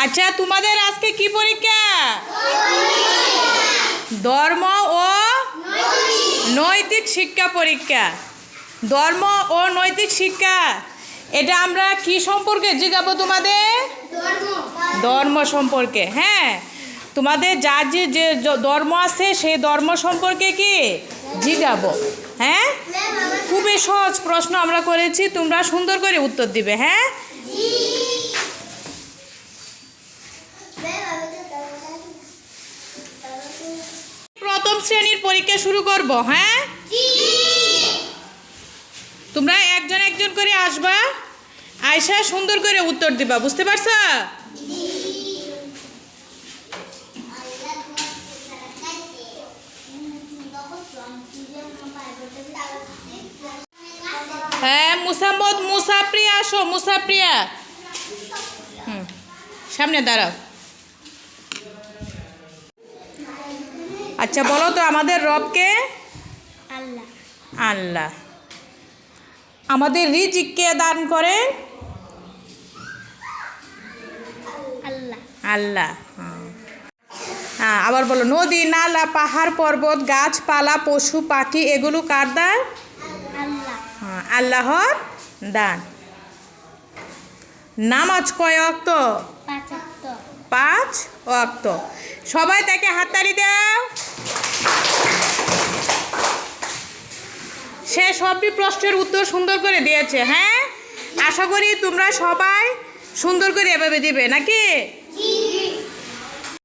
আচ্ছা, তোমাদের আজকে কি পরীক্ষা? ধর্ম ও নৈতিক শিক্ষা পরীক্ষা। ধর্ম ও নৈতিক শিক্ষা, এটা আমরা কি সম্পর্কে জিজ্ঞাবো তোমাদের? ধর্ম সম্পর্কে। হ্যাঁ, তোমাদের যার যে ধর্ম আছে সেই ধর্ম সম্পর্কে কি জিজ্ঞাবো। হ্যাঁ, খুবই সহজ প্রশ্ন আমরা করেছি, তোমরা সুন্দর করে উত্তর দিবে। হ্যাঁ, প্রথম শ্রেণীর পরীক্ষা শুরু করব। হ্যাঁ, তোমরা একজন একজন করে আসবা, আয়শা সুন্দর করে উত্তর দিবা। বুঝতে পারছো? হ্যাঁ, মুসাপ্রিয়া আসো। মুসাপ্রিয়া, সামনে দাঁড়াও। আচ্ছা, বলো তো আমাদের রবকে? আল্লাহ। আল্লাহ। আমাদের রিজিক কে দান করে? আল্লাহ। আল্লাহ। হ্যাঁ, আবার বলো, নদী নালা পাহাড় পর্বত গাছপালা পশু পাখি এগুলো কার দান? আল্লাহ। হ্যাঁ, আল্লাহর দান। নামাজ কয় ওয়াক্ত? 5 ওয়াক্ত। 5 ওয়াক্ত। সবাই তাকে হাততালি দাও। সে সবটি প্রশ্নের উত্তর সুন্দর করে দিয়েছে। হ্যাঁ, আশা করি তোমরা সবাই সুন্দর করে এভাবে দিবে নাকি?